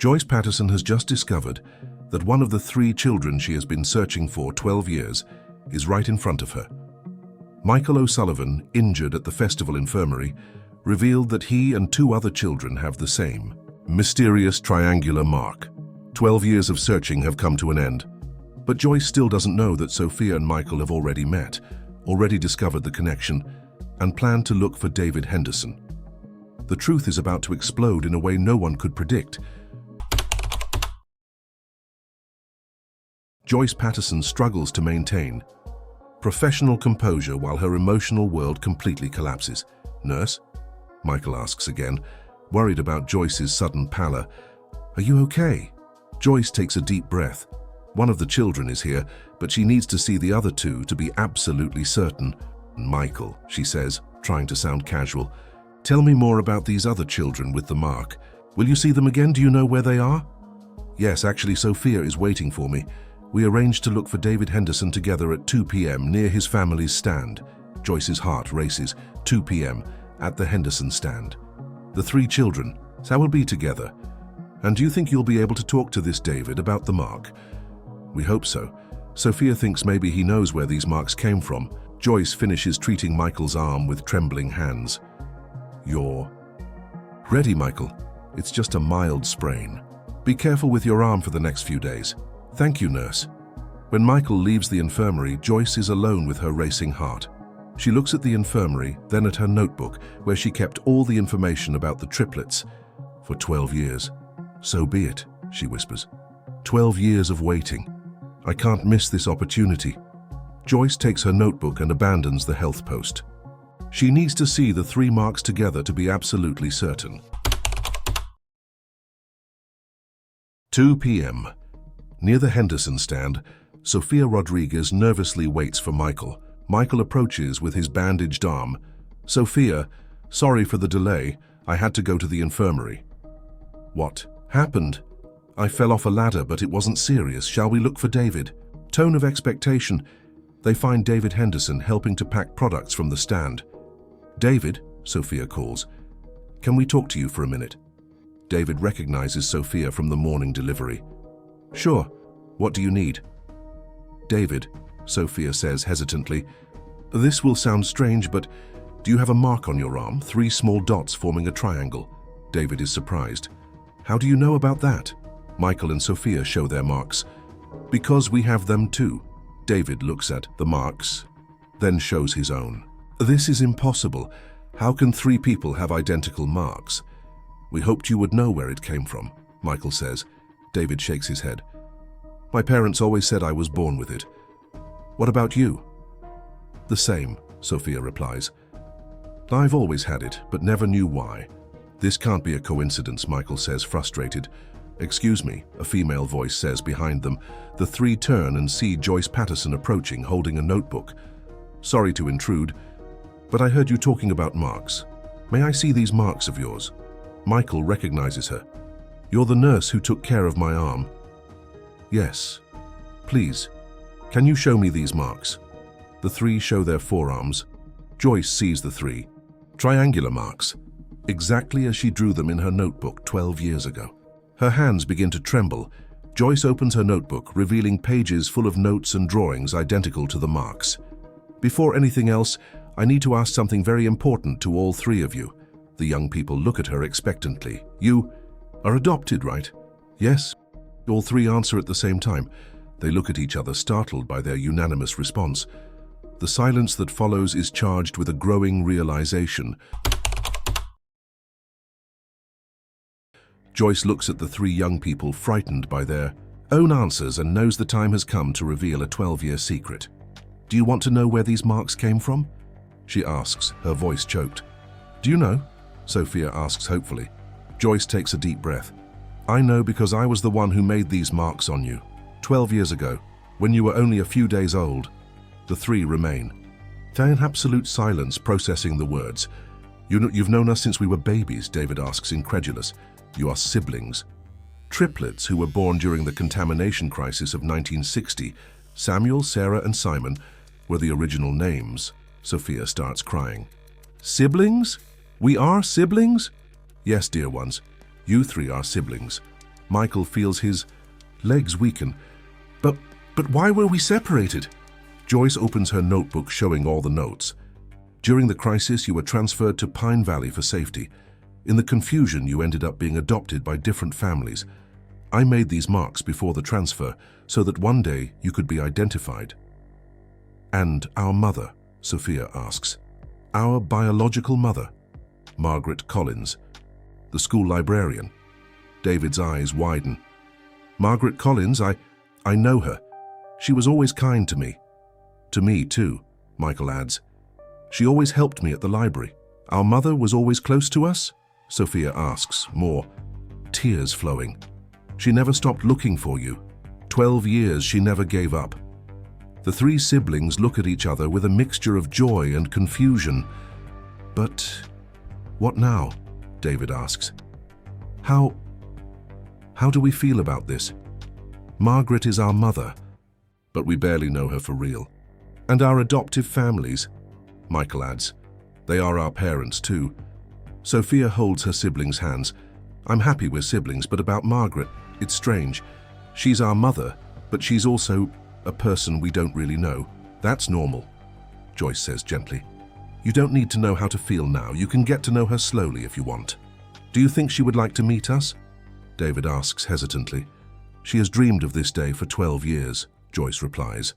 Joyce Patterson has just discovered that one of the 3 children she has been searching for 12 years is right in front of her. Michael O'Sullivan, injured at the festival infirmary, revealed that he and 2 other children have the same mysterious triangular mark. 12 years of searching have come to an end, but Joyce still doesn't know that Sophia and Michael have already met, already discovered the connection, and plan to look for David Henderson. The truth is about to explode in a way no one could predict. Joyce Patterson struggles to maintain professional composure while her emotional world completely collapses. "Nurse?" Michael asks again, worried about Joyce's sudden pallor. "Are you okay?" Joyce takes a deep breath. One of the children is here, but she needs to see the other 2 to be absolutely certain. "Michael," she says, trying to sound casual, "tell me more about these other children with the mark. Will you see them again? Do you know where they are?" "Yes, actually Sophia is waiting for me. We arranged to look for David Henderson together at 2 p.m. near his family's stand." Joyce's heart races. 2 p.m. at the Henderson stand. The 3 children, so we'll be together. "And do you think you'll be able to talk to this David about the mark?" "We hope so. Sophia thinks maybe he knows where these marks came from." Joyce finishes treating Michael's arm with trembling hands. "You're ready, Michael? It's just a mild sprain. Be careful with your arm for the next few days." "Thank you, nurse." When Michael leaves the infirmary, Joyce is alone with her racing heart. She looks at the infirmary, then at her notebook, where she kept all the information about the triplets. For 12 years. "So be it," she whispers. 12 years of waiting. I can't miss this opportunity. Joyce takes her notebook and abandons the health post. She needs to see the 3 marks together to be absolutely certain. 2 p.m. Near the Henderson stand, Sophia Rodriguez nervously waits for Michael. Michael approaches with his bandaged arm. "Sophia, sorry for the delay. I had to go to the infirmary." "What happened?" "I fell off a ladder, but it wasn't serious. Shall we look for David?" Tone of expectation. They find David Henderson helping to pack products from the stand. "David," Sophia calls. "Can we talk to you for a minute?" David recognizes Sophia from the morning delivery. "Sure. What do you need?" "David," Sophia says hesitantly, "this will sound strange, but do you have a mark on your arm, 3 small dots forming a triangle?" David is surprised. "How do you know about that?" Michael and Sophia show their marks. "Because we have them too." David looks at the marks, then shows his own. "This is impossible. How can 3 people have identical marks?" "We hoped you would know where it came from," Michael says. David shakes his head. "My parents always said I was born with it." "What about you?" "The same," Sophia replies. "I've always had it, but never knew why." "This can't be a coincidence," Michael says, frustrated. "Excuse me," a female voice says behind them. The 3 turn and see Joyce Patterson approaching, holding a notebook. "Sorry to intrude, but I heard you talking about marks. May I see these marks of yours?" Michael recognizes her. "You're the nurse who took care of my arm." "Yes. Please, can you show me these marks?" The 3 show their forearms. Joyce sees the 3 triangular marks, exactly as she drew them in her notebook 12 years ago. Her hands begin to tremble. Joyce opens her notebook, revealing pages full of notes and drawings identical to the marks. "Before anything else, I need to ask something very important to all 3 of you." The young people look at her expectantly. "You are adopted, right?" "Yes." All 3 answer at the same time. They look at each other, startled by their unanimous response. The silence that follows is charged with a growing realization. Joyce looks at the 3 young people, frightened by their own answers, and knows the time has come to reveal a 12-year secret. "Do you want to know where these marks came from?" she asks, her voice choked. "Do you know?" Sophia asks hopefully. Joyce takes a deep breath. "I know because I was the one who made these marks on you. 12 years ago, when you were only a few days old." The 3 remain. They're in absolute silence, processing the words. You've known us since we were babies," David asks, incredulous. "You are siblings." Triplets who were born during the contamination crisis of 1960. Samuel, Sarah, and Simon were the original names. Sophia starts crying. "Siblings? We are siblings?" "Yes, dear ones. You 3 are siblings." Michael feels his legs weaken. But why were we separated? Joyce opens her notebook showing all the notes. During the crisis, you were transferred to Pine Valley for safety. In the confusion, you ended up being adopted by different families. I made these marks before the transfer so that one day you could be identified. And our mother, Sophia asks. Our biological mother, Margaret Collins, the school librarian. David's eyes widen. Margaret Collins, I know her. She was always kind to me. To me too, Michael adds. She always helped me at the library. Our mother was always close to us? Sophia asks, more tears flowing. She never stopped looking for you. 12 years she never gave up. The three siblings look at each other with a mixture of joy and confusion. But what now? David asks. How do we feel about this? Margaret is our mother, but we barely know her for real. And our adoptive families, Michael adds. They are our parents too. Sophia holds her siblings' hands. I'm happy we're siblings, but about Margaret, it's strange. She's our mother, but she's also a person we don't really know. That's normal, Joyce says gently. You don't need to know how to feel now. You can get to know her slowly if you want. Do you think she would like to meet us? David asks hesitantly. She has dreamed of this day for 12 years, Joyce replies.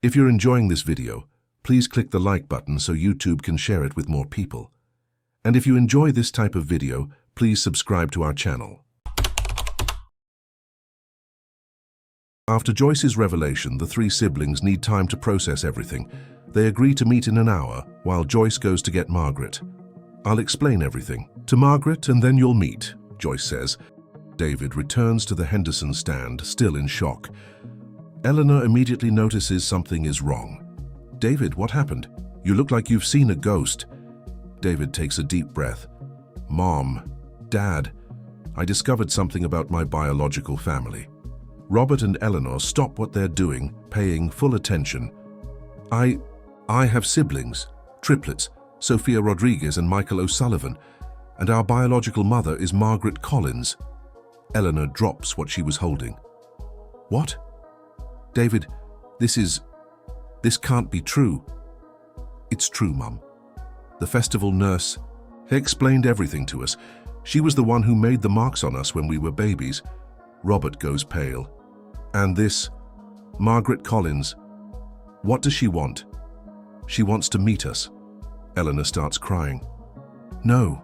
If you're enjoying this video, please click the like button so YouTube can share it with more people. And if you enjoy this type of video, please subscribe to our channel. After Joyce's revelation, the three siblings need time to process everything. They agree to meet in an hour while Joyce goes to get Margaret. I'll explain everything to Margaret and then you'll meet, Joyce says. David returns to the Henderson stand, still in shock. Eleanor immediately notices something is wrong. David, what happened? You look like you've seen a ghost. David takes a deep breath. Mom, Dad, I discovered something about my biological family. Robert and Eleanor stop what they're doing, paying full attention. I have siblings, triplets, Sophia Rodriguez and Michael O'Sullivan, and our biological mother is Margaret Collins. Eleanor drops what she was holding. What? David, this can't be true. It's true, Mum. The festival nurse explained everything to us. She was the one who made the marks on us when we were babies. Robert goes pale. And this, Margaret Collins, what does she want? She wants to meet us. Eleanor starts crying. No,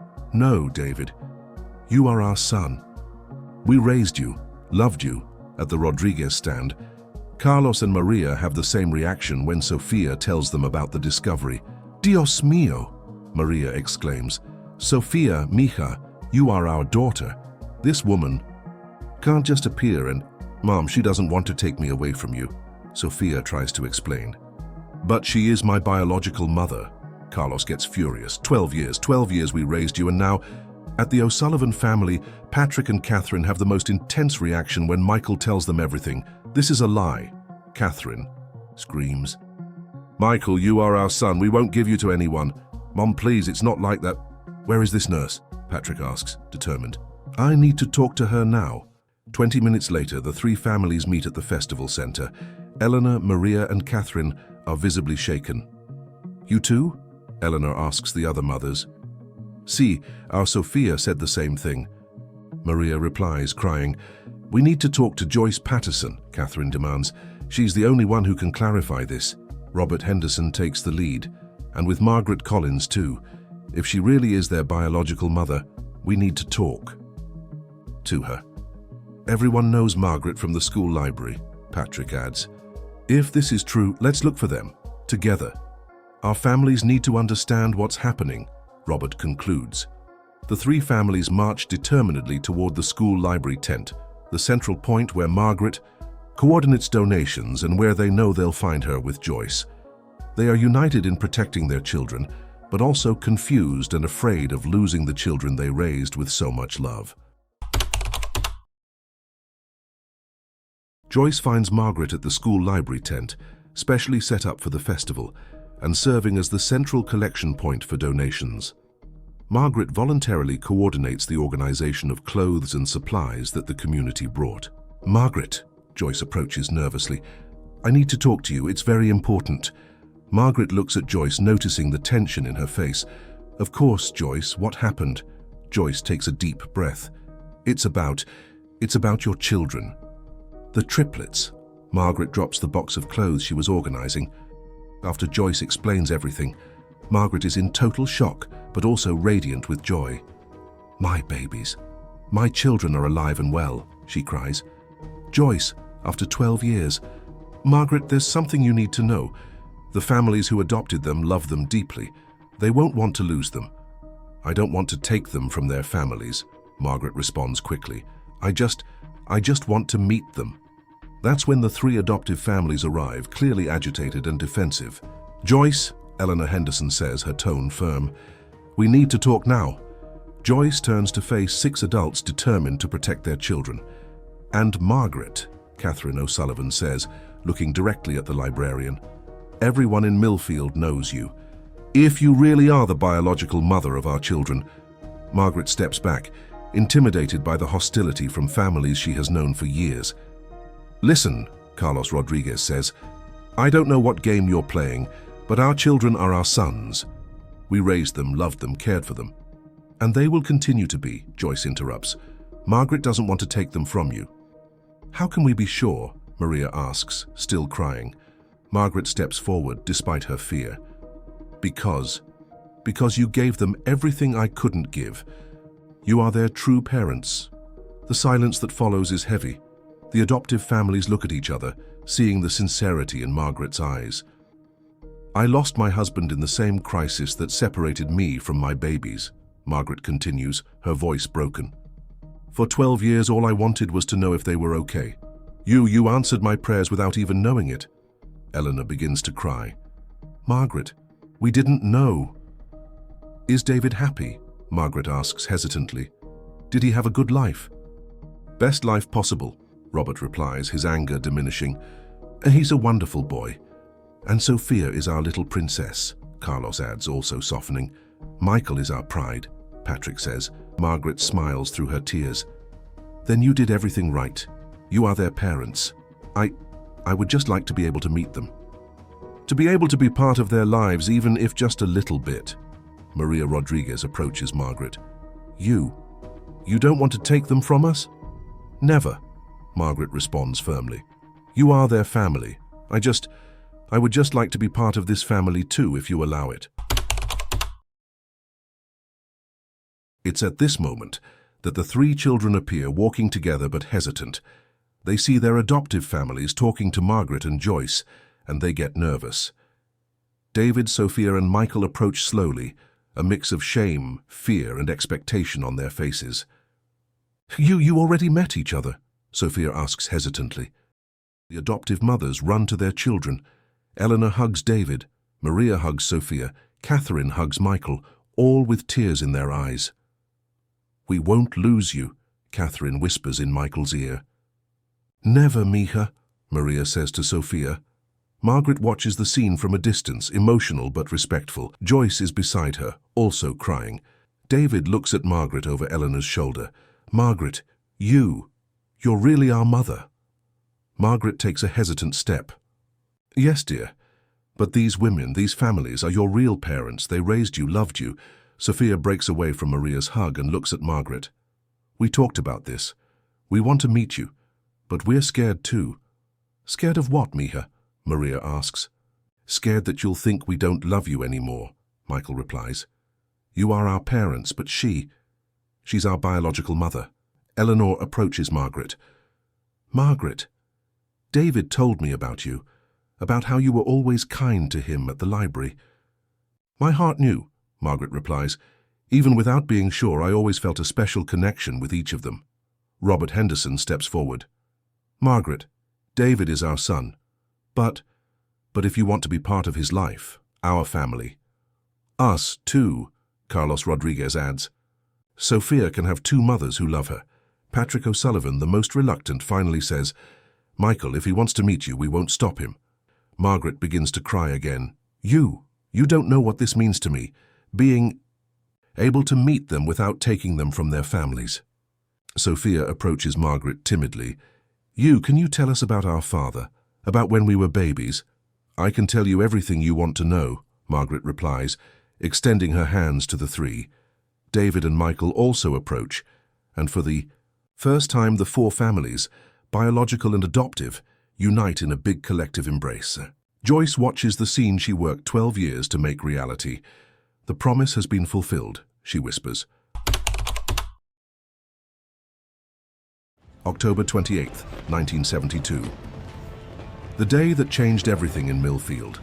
David. You are our son. We raised you, loved you, at the Rodriguez stand. Carlos and Maria have the same reaction when Sophia tells them about the discovery. Dios mío, Maria exclaims. Sophia, mija, you are our daughter. This woman can't just appear and, Mom, she doesn't want to take me away from you, Sophia tries to explain. But she is my biological mother. Carlos gets furious. 12 years we raised you, and now, at the O'Sullivan family, Patrick and Catherine have the most intense reaction when Michael tells them everything. This is a lie. Catherine screams. Michael, you are our son. We won't give you to anyone. Mom, please, it's not like that. Where is this nurse? Patrick asks, determined. I need to talk to her now. 20 minutes later, the three families meet at the festival center. Eleanor, Maria, and Catherine are visibly shaken. You too? Eleanor asks the other mothers. See, our Sophia said the same thing. Maria replies, crying. We need to talk to Joyce Patterson, Catherine demands. She's the only one who can clarify this. Robert Henderson takes the lead, and with Margaret Collins too. If she really is their biological mother, we need to talk to her. Everyone knows Margaret from the school library, Patrick adds. If this is true, let's look for them, together. Our families need to understand what's happening, Robert concludes. The three families march determinedly toward the school library tent, the central point where Margaret coordinates donations and where they know they'll find her with Joyce. They are united in protecting their children, but also confused and afraid of losing the children they raised with so much love. Joyce finds Margaret at the school library tent, specially set up for the festival, and serving as the central collection point for donations. Margaret voluntarily coordinates the organization of clothes and supplies that the community brought. "Margaret," Joyce approaches nervously, "I need to talk to you. It's very important." Margaret looks at Joyce, noticing the tension in her face. "Of course, Joyce, what happened?" Joyce takes a deep breath. It's about your children. The triplets." Margaret drops the box of clothes she was organizing. After Joyce explains everything, Margaret is in total shock, but also radiant with joy. "My babies. My children are alive and well," she cries. "Joyce, after 12 years. Margaret, there's something you need to know. The families who adopted them love them deeply. They won't want to lose them." "I don't want to take them from their families," Margaret responds quickly. I just want to meet them." That's when the 3 adoptive families arrive, clearly agitated and defensive. "Joyce," Eleanor Henderson says, her tone firm, "we need to talk now." Joyce turns to face 6 adults determined to protect their children. "And Margaret," Catherine O'Sullivan says, looking directly at the librarian, "everyone in Millfield knows you. If you really are the biological mother of our children." Margaret steps back, intimidated by the hostility from families she has known for years. "Listen," Carlos Rodriguez says, "I don't know what game you're playing, but our children are our sons. We raised them, loved them, cared for them. And they will continue to be," Joyce interrupts. "Margaret doesn't want to take them from you." "How can we be sure?" Maria asks, still crying. Margaret steps forward despite her fear. Because you gave them everything I couldn't give. You are their true parents." The silence that follows is heavy. The adoptive families look at each other, seeing the sincerity in Margaret's eyes. "I lost my husband in the same crisis that separated me from my babies," Margaret continues, her voice broken. "For 12 years, all I wanted was to know if they were okay. You answered my prayers without even knowing it." Eleanor begins to cry. "Margaret, we didn't know." "Is David happy?" Margaret asks hesitantly. "Did he have a good life?" "Best life possible," Robert replies, his anger diminishing. "He's a wonderful boy. And Sophia is our little princess," Carlos adds, also softening. "Michael is our pride," Patrick says. Margaret smiles through her tears. "Then you did everything right. You are their parents. I would just like to be able to meet them. To be able to be part of their lives, even if just a little bit." Maria Rodriguez approaches Margaret. You don't want to take them from us?" "Never," Margaret responds firmly. "You are their family. I would just like to be part of this family too, if you allow it." It's at this moment that the 3 children appear, walking together but hesitant. They see their adoptive families talking to Margaret and Joyce, and they get nervous. David, Sophia, and Michael approach slowly, a mix of shame, fear, and expectation on their faces. You already met each other?" Sophia asks hesitantly. The adoptive mothers run to their children. Eleanor hugs David, Maria hugs Sophia, Catherine hugs Michael, all with tears in their eyes. "We won't lose you," Catherine whispers in Michael's ear. "Never, Mija," Maria says to Sophia. Margaret watches the scene from a distance, emotional but respectful. Joyce is beside her, also crying. David looks at Margaret over Eleanor's shoulder. "Margaret, you're really our mother." Margaret takes a hesitant step. "Yes, dear. But these women, these families, are your real parents. They raised you, loved you." Sophia breaks away from Maria's hug and looks at Margaret. "We talked about this. We want to meet you. But we're scared too." "Scared of what, Mija?" Maria asks. "Scared that you'll think we don't love you anymore," Michael replies. "You are our parents, but she's our biological mother." Eleanor approaches Margaret. "Margaret, David told me about you, about how you were always kind to him at the library." "My heart knew," Margaret replies. "Even without being sure, I always felt a special connection with each of them." Robert Henderson steps forward. "Margaret, David is our son. But if you want to be part of his life, our family." "Us, too," Carlos Rodriguez adds. "Sophia can have 2 mothers who love her." Patrick O'Sullivan, the most reluctant, finally says, "Michael, if he wants to meet you, we won't stop him." Margaret begins to cry again. You don't know what this means to me. able to meet them without taking them from their families. Sophia approaches Margaret timidly. Can you tell us about our father? About when we were babies? I can tell you everything you want to know, Margaret replies, extending her hands to the three. David and Michael also approach, and for the first time the four families, biological and adoptive, unite in a big collective embrace. Joyce watches the scene she worked 12 years to make reality. The promise has been fulfilled, she whispers. October 28, 1972. The day that changed everything in Millfield.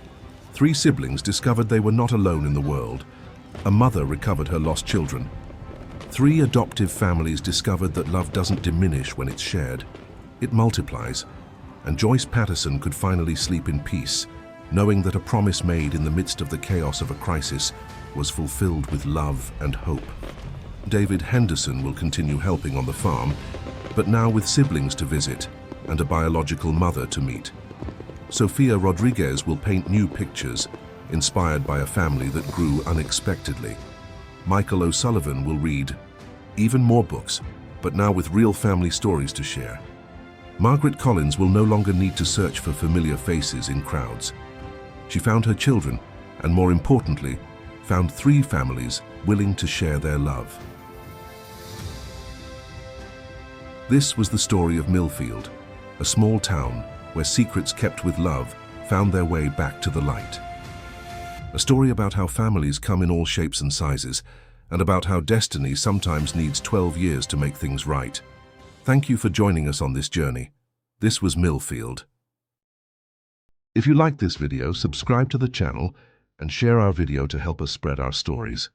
3 siblings discovered they were not alone in the world. A mother recovered her lost children. 3 adoptive families discovered that love doesn't diminish when it's shared. It multiplies. And Joyce Patterson could finally sleep in peace, knowing that a promise made in the midst of the chaos of a crisis was fulfilled with love and hope. David Henderson will continue helping on the farm, but now with siblings to visit and a biological mother to meet. Sophia Rodriguez will paint new pictures, inspired by a family that grew unexpectedly. Michael O'Sullivan will read even more books, but now with real family stories to share. Margaret Collins will no longer need to search for familiar faces in crowds. She found her children, and more importantly, found 3 families willing to share their love. This was the story of Millfield, a small town where secrets kept with love found their way back to the light. A story about how families come in all shapes and sizes, and about how destiny sometimes needs 12 years to make things right. Thank you for joining us on this journey. This was Millfield. If you liked this video, subscribe to the channel and share our video to help us spread our stories.